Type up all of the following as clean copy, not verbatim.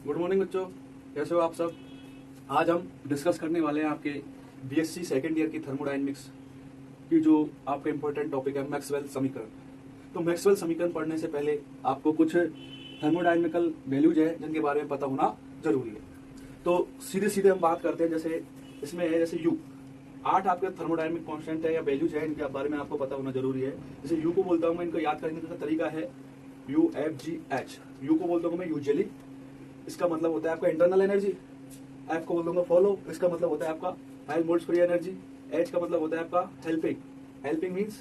Good morning बच्चों, कैसे हो आप सब। आज हम डिस्कस करने वाले हैं आपके बीएससी सेकेंड ईयर की थर्मोडायनेमिक्स की जो आपका इंपॉर्टेंट टॉपिक है मैक्सवेल समीकरण। तो मैक्सवेल समीकरण पढ़ने से पहले आपको कुछ थर्मोडायनेमिकल वैल्यूज है जिनके बारे में पता होना जरूरी है। तो सीधे सीधे हम बात करते हैं। जैसे इसमें है जैसे यू 8 आपके थर्मोडायनेमिक कांस्टेंट है या वैल्यूज है, इनके बारे में आपको पता होना जरूरी है। जैसे यू को बोलता हूँ मैं, इनको याद करने का तरीका है U F G H. You को बोलता हूँ मैं यूजुअली, इसका मतलब होता है आपका इंटरनल एनर्जी। एफ को बोल दूंगा फॉलो, इसका मतलब होता है आपका high moles free energy. H का मतलब होता है आपका हेल्पिंग, हेल्पिंग मीन्स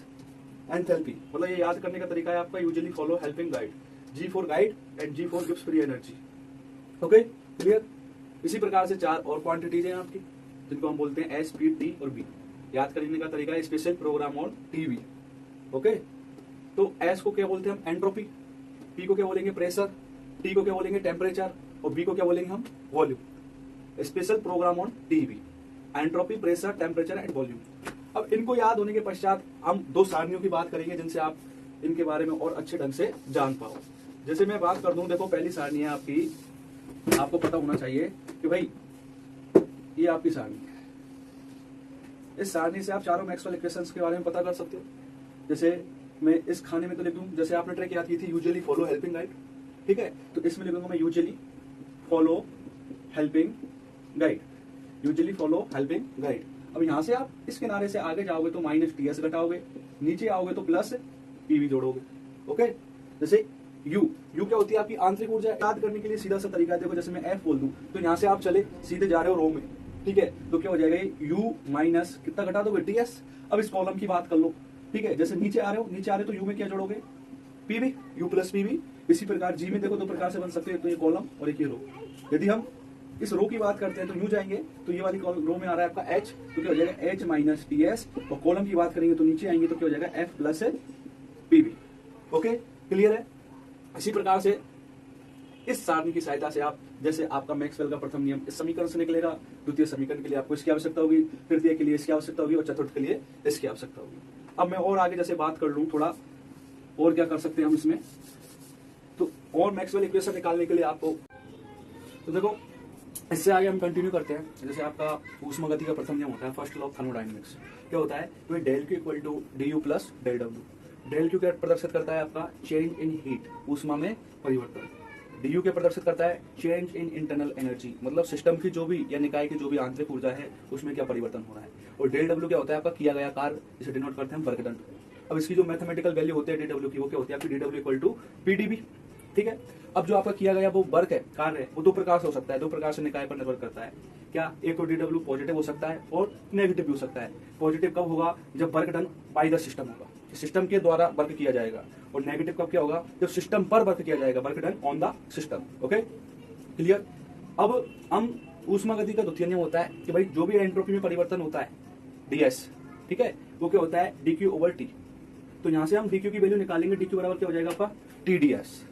एंथैल्पी। मतलब ये याद करने का तरीका है आपका usually follow helping guide. G for guide and G for gives free energy. Okay, clear. इसी प्रकार से 4 और क्वांटिटीज हैं आपकी जिनको हम बोलते हैं एस, पी, टी और बी। याद करने का तरीका है special program on TV. Okay, तो एस को क्या बोलते हैं हम एंट्रोपी, पी को क्या बोलेंगे प्रेशर, टी को क्या बोलेंगे टेम्परेचर और बी को क्या बोलेंगे हम volume. Special program on TV, entropy, pressure, temperature and volume. अब इनको याद होने के पश्चात हम 2 सारणियों की बात करेंगे जिनसे आप इनके बारे में और अच्छे ढंग से जान पाओ। जैसे मैं बात कर दूं, देखो पहली सारणी है आपकी, आपको पता होना चाहिए कि भाई ये आपकी सारणी है। इस सारणी से आप चारों मैक्सवेल इक्वेशंस के बारे में पता कर सकते हो। जैसे मैं इस खाने में तो लिख दूं, जैसे आपने ट्रिक याद की थी यूजुअली फॉलो हेल्पिंग गाइड, ठीक है। तो इसमें लिखूंगा मैं usually follow helping guide, usually follow helping guide. अब यहां से आप इस किनारे से आगे जाओगे तो माइनस टीएस घटाओगे, नीचे आओगे तो प्लस पीवी जोड़ोगे। ओके, जैसे यू क्या होती है आपकी आंतरिक ऊर्जा। याद करने के लिए सीधा सा तरीका है, देखो जैसे मैं एफ बोल दूं तो यहाँ से आप चले सीधे जा रहे हो रो में, ठीक है। तो क्या हो जाएगा यू माइनस कितना घटा दोगे टीएस। अब इस कॉलम की बात कर लो, ठीक है। जैसे नीचे आ रहे हो तो यू में क्या जोड़ोगे पीवी, यू प्लस पीवी। इसी प्रकार जी में देखो 2 प्रकार से बन सकते हैं, तो ये कॉलम और एक ये रो। यदि हम इस रो की बात करते हैं तो यू जाएंगे तो ये वाली रो में आ रहा है आपका एच, तो क्या हो जाएगा एच माइनस टी एस। और कॉलम की बात करेंगे तो नीचे आएंगे तो क्या हो जाएगा F plus PV. Okay, clear है। इसी प्रकार से इस सारणी की सहायता से आप, जैसे आपका मैक्सवेल का प्रथम नियम इस समीकरण से निकलेगा, द्वितीय समीकरण के लिए आपको इसकी आवश्यकता होगी, तृतीय के लिए इसकी आवश्यकता होगी और चतुर्थ के लिए इसकी आवश्यकता होगी। अब मैं और आगे जैसे बात कर लूं थोड़ा और क्या कर सकते हैं हम इसमें, तो और मैक्सवेल इक्वेशन निकालने के लिए आपको, तो देखो इससे आगे हम कंटिन्यू करते हैं। जैसे आपका ऊष्मागति का प्रथम नियम होता है फर्स्ट लॉ ऑफ थर्मोडायनेमिक्स। क्या होता है, तो del Q equal to D U plus del W. Del Q क्या प्रदर्शित करता है आपका चेंज इन हीट, ऊष्मा में परिवर्तन। डी यू क्या प्रदर्शित करता है चेंज इन इंटरनल एनर्जी, मतलब सिस्टम की जो भी या निकाय की जो भी आंतरिक ऊर्जा है उसमें क्या परिवर्तन हो रहा है। और डेल डब्ल्यू क्या होता है आपका किया गया कार्य, जिसे डिनोट करते हैं वर्क डन। अब इसकी जो मैथमेटिकल वैल्यू होती है डी डब्ल्यू की, वो क्या होती है आपकी D W equal to PDB, ठीक है। अब जो आपका किया गया वो वर्क है, कार्य है, वो 2 प्रकार से हो सकता है, 2 प्रकार से निकाय पर निर्भर करता है। क्या, एक तो डी डब्ल्यू पॉजिटिव हो सकता है और नेगेटिव भी हो सकता है। पॉजिटिव कब होगा, जब work done by the system होगा, सिस्टम के द्वारा वर्क किया जाएगा। और नेगेटिव कब क्या होगा, जब सिस्टम पर वर्क किया जाएगा, work done on the system. Okay, clear. अब हम ऊष्मागति का द्वितीय नियम होता है कि भाई जो भी एंट्रोपी में परिवर्तन होता है डीएस, ठीक है, वो क्या होता है डीक्यू ओवर टी। तो यहां से हम डीक्यू की वैल्यू निकालेंगे, डीक्यू बराबर क्या हो जाएगा आपका टीडीएस।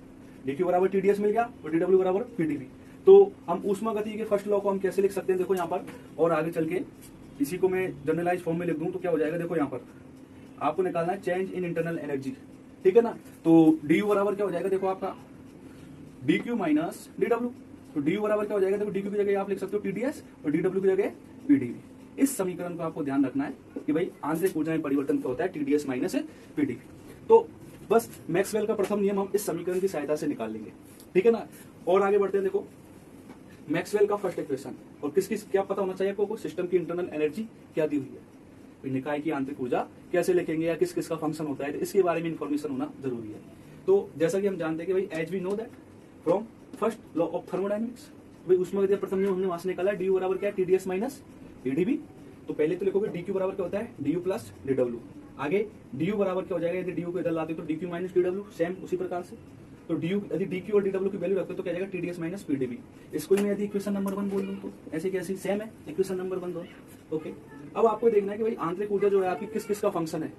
डीक्यू बराबर टीडीएस मिल गया और डीडब्ल्यू बराबर पीडीबी। तो हम ऊष्मागति के फर्स्ट लॉ को हम कैसे लिख सकते हैं, देखो यहाँ पर, और आगे चल के इसी को मैं जनरलाइज फॉर्म में लिख दूं तो क्या हो जाएगा, देखो यहाँ पर आपको निकालना है चेंज इन इंटरनल एनर्जी, ठीक है ना। तो डी यू बराबर क्या हो जाएगा, देखो आपका D Q minus D W. तो डी यू बराबर क्या हो जाएगा, देखो डी क्यू की जगह आप लिख सकते हो टीडीएस और डी डब्ल्यू की जगह पीडीबी। इस समीकरण को आपको ध्यान रखना है कि भाई आंतरिक ऊर्जा में परिवर्तन क्या होता है टीडीएस माइनस पीडीबी। तो बस मैक्सवेल का प्रथम नियम हम इस समीकरण की सहायता से निकाल लेंगे, ठीक है ना। और आगे बढ़ते हैं, देखो मैक्सवेल का फर्स्ट इक्वेशन और किस किस क्या पता होना चाहिए आपको, सिस्टम की इंटरनल एनर्जी क्या दी हुई है, निकाय की आंतरिक ऊर्जा कैसे लिखेंगे या किस किस का फंक्शन होता है, तो इसके बारे में इंफॉर्मेशन होना जरूरी है। तो जैसा कि हम जानते हैं कि भाई as we know that from first law of thermodynamics, भाई ऊष्मागतिकीय प्रथम नियम हमने वहां से निकाला, डी यू बराबर क्या है टीडीएस माइनस पीडीबी। तो पहले तो लिखोगे डी क्यू बराबर क्या होता है D U plus D W. आगे डी यू बराबर क्या हो जाएगा, यदि डी यू को इधर लाते तो D Q minus D W, same उसी प्रकार से। तो डी यू यदि डी क्यू और डी डब्ल्यू की वैल्यू रखते तो क्या जाएगा टीडीएस माइनस पीडीबी। इसको मैं यदि इक्वेशन नंबर 1 बोल दूं तो ऐसे कैसी सेम है, इक्वेशन नंबर 1 दो। ओके, अब आपको देखना है कि भाई आंतरिक ऊर्जा जो है आपकी किस किस का फंक्शन है,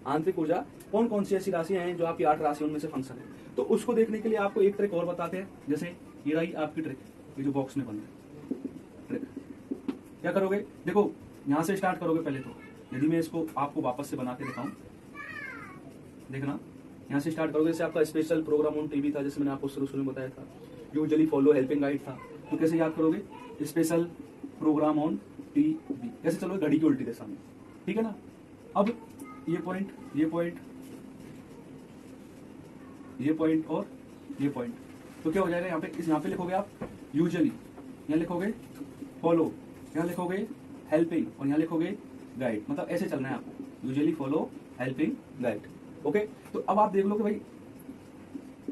आंतरिक ऊर्जा कौन कौन सी ऐसी राशियां हैं जो आपकी 8 राशियों में से फंक्शन है। तो उसको देखने के लिए आपको एक ट्रिक और बताते हैं। जैसे ये रही आपकी ट्रिक, ये जो बॉक्स में बंद है ट्रिक, क्या करोगे, देखो यहां से स्टार्ट करोगे पहले तो। यदि मैं इसको आपको वापस से बना के दिखाऊं, देखना यहाँ से स्टार्ट करोगे। जैसे आपका स्पेशल प्रोग्राम ऑन टीवी था, जैसे मैंने आपको शुरू में बताया था, यूजुअली फॉलो हेल्पिंग गाइड था, तो कैसे याद करोगे, स्पेशल प्रोग्राम ऑन टीवी, कैसे चलोगे, घड़ी की उल्टी दिशा में, ठीक है ना। अब ये पॉइंट, ये पॉइंट, ये पॉइंट और ये पॉइंट, तो क्या हो जाएगा यहाँ पे, यहाँ पे लिखोगे आप यूजुअली, यहाँ लिखोगे फॉलो, यहाँ लिखोगे हेल्पिंग और यहाँ लिखोगे गाइड, मतलब ऐसे चलना है आपको, usually follow helping guide. Okay, तो अब आप देख लो कि भाई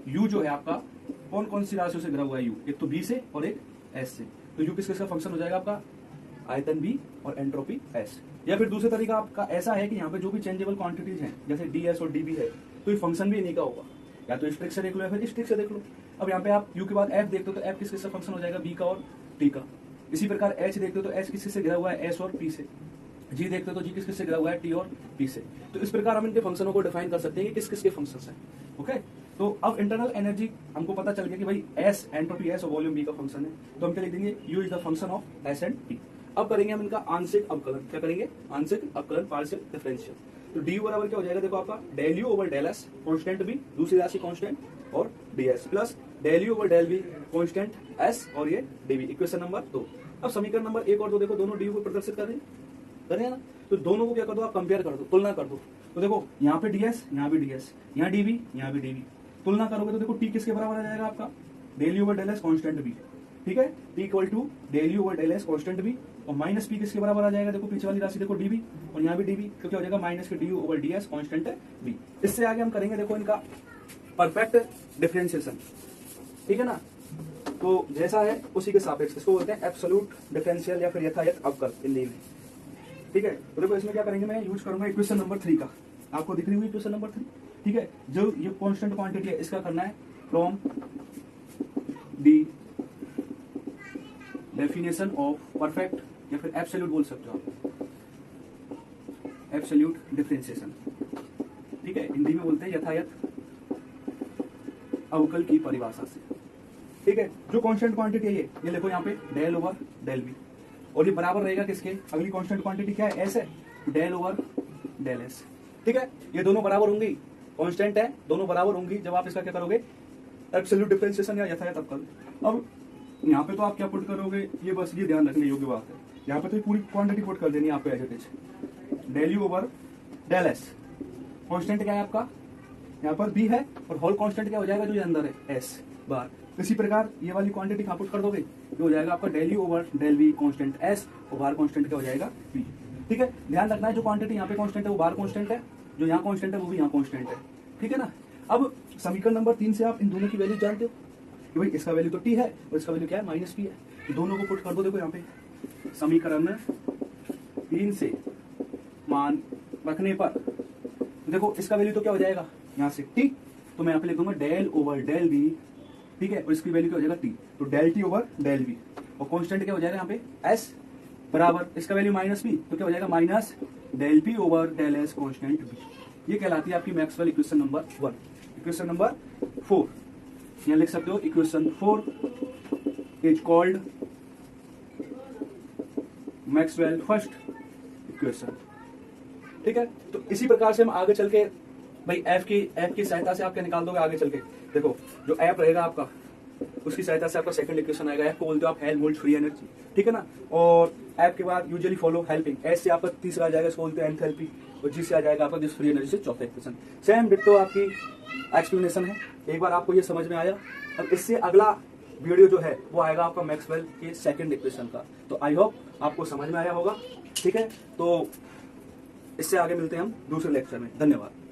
यू जो है आपका कौन कौन सी राशियों से घिरा हुआ है यू, एक तो बी से और एक एस से, तो यू किसका फंक्शन हो जाएगा आपका, आयतन बी और एंट्रोपी एस। या फिर दूसरा तरीका आपका ऐसा है कि यहाँ पे जो भी चेंजेबल क्वांटिटीज हैं जैसे डी एस और डी बी है, तो ये फंक्शन भी इन्हीं का होगा, या तो इस ट्रिक से देख लो या फिर इस ट्रिक से देख लो। अब यहाँ पे आप यू के बाद एफ देखते हो तो एफ किसका फंक्शन हो जाएगा, बी का और टी का। इसी प्रकार एच देखते हो तो एच किससे घिरा हुआ है, एस और पी से। जी देखते हो तो जी किससे घिरा हुआ है, टी और पी से। तो इस प्रकार हम इनके फंक्शनों को डिफाइन कर सकते हैं कि किस किस के फंक्शंस हैं। ओके, तो अब इंटरनल एनर्जी हमको पता चल गया कि भाई एस एंट्रोपी एस और वॉल्यूम बी का फंक्शन है, तो हम क्या लिख देंगे, you is the function of S and P. अब करेंगे हम इनका आंशिक अवकलन, क्या करेंगे, आंशिक अवकलन, पार्शियल डिफरेंशियल। तो डी बराबर क्या हो जाएगा, देखो आपका del U over del S constant B, दूसरी राशि कांस्टेंट और D S, plus del U over del B constant S और ये डी बी, इक्वेशन नंबर 2। अब समीकरण नंबर 1 और 2 देखो, दोनों डी को प्रदर्शित कर रहे हैं ना, तो दोनों को क्या कर दो आप, कंपेयर कर दो, तुलना कर दो। तो देखो यहाँ पे डीएस, यहाँ भी डीएस, यहाँ डीबी, यहाँ भी डीबी, तुलना करोगे तो देखो टी किसके बराबर आ जाएगा आपका, del U over del S constant B, ठीक है, T equal to del U over del S constant B, और माइनस पी किसके बराबर आ जाएगा, देखो पीछे वाली राशि देखो डीबी, और यहाँ भी डीबी, तो क्या हो जाएगा माइनस के D U over D S constant B. इससे आगे हम करेंगे देखो इनका परफेक्ट डिफरेंशिएशन, ठीक है ना। तो जैसा है उसी के सापेक्ष, इसको बोलते हैं एब्सोल्यूट डिफरेंशियल या फिर यथायथ अवकल हिंदी में, ठीक है। तो देखो इसमें क्या करेंगे, मैं यूज करूंगा इक्वेशन नंबर 3 का, आपको दिख रही हुई इक्वेशन नंबर 3, ठीक है। जो ये कांस्टेंट क्वांटिटी है इसका करना है from the definition of perfect या फिर एब्सोल्यूट बोल सकते हो आप, एब्सोल्यूट डिफरेंशिएशन, ठीक है, हिंदी में बोलते हैं यथायथ अवकल की परिभाषा से, ठीक है। जो कांस्टेंट क्वांटिटी है ये लिखो यहाँ पे डेल ओवर डेल बी, और ये बराबर रहेगा किसके, अगली कांस्टेंट क्वांटिटी क्या है, एस है, डेल ओवर डेल एस, ठीक है। ये दोनों बराबर होंगी, कांस्टेंट है, दोनों बराबर होंगी जब आप इसका क्या करोगे, एब्सोल्यूट डिफरेंशिएशन या यथायथ अवकल। अब यहाँ पे तो आप क्या पुट करोगे, ये बस ये ध्यान रखने योग्य बात है, यहाँ पे तो पूरी क्वांटिटी पुट कर देनी है आपको as it is, del U over del S, constant क्या है आपका, यहाँ पर बी है, और होल कांस्टेंट क्या हो जाएगा जो ये अंदर है, एस बार। इसी प्रकार ये वाली क्वांटिटी कहाँ पुट कर दोगे, ये हो जाएगा आपका del U over del B constant S, और बाहर कांस्टेंट क्या हो जाएगा बी, ठीक है। ध्यान रखना है जो क्वांटिटी यहाँ पे कांस्टेंट है वो बाहर कांस्टेंट है, जो यहाँ कांस्टेंट है वो भी यहाँ कांस्टेंट है, ठीक है ना। अब समीकरण नंबर 3 से आप इन दोनों की वैल्यू जानते हो कि भाई इसका वैल्यू तो टी है और इसका वैल्यू क्या है, माइनस पी है, तो दोनों को पुट कर दो। देखो यहाँ पे समीकरण 3 से मान रखने पर देखो इसका वैल्यू तो क्या हो जाएगा, यहाँ से टी, तो मैं यहाँ पे लिख दूंगा डेल ओवर डेल बी, ठीक है, और इसकी वैल्यू क्या हो जाएगा टी, तो del T over del B, और कांस्टेंट क्या हो जाएगा यहाँ पे एस बराबर, इसका वैल्यू माइनस बी, तो क्या हो जाएगा minus del P over del S constant B. ये कहलाती है आपकी Maxwell equation number 1। Equation number 4 यहाँ लिख सकते हो, equation 4 is called Maxwell first equation, ठीक है। तो इसी प्रकार से हम आगे चल के भाई एफ की सहायता से आप क्या निकाल दोगे आगे चल के, देखो जो एफ रहेगा आपका उसकी सहायता से आपका सेकंड इक्वेशन आएगा, एफ को बोलते हो आप हेल्महोल्ट्ज फ्री एनर्जी, ठीक है ना। और एफ के बाद यूजुअली फॉलो हेल्पिंग, एस से आपका तीसरा आ जाएगा, इसको बोलते हैं एंथैल्पी, और जी से आ जाएगा आपका जिस फ्री एनर्जी से चौथा इक्वेशन। सेम डिट्टो आपकी एक्सप्लेनेशन है, एक बार आपको ये समझ में आया। अब इससे अगला वीडियो जो है वो आएगा आपका मैक्सवेल के सेकंड इक्वेशन का, तो आई होप आपको समझ में आया होगा, ठीक है। तो इससे आगे मिलते हैं हम दूसरे लेक्चर में, धन्यवाद।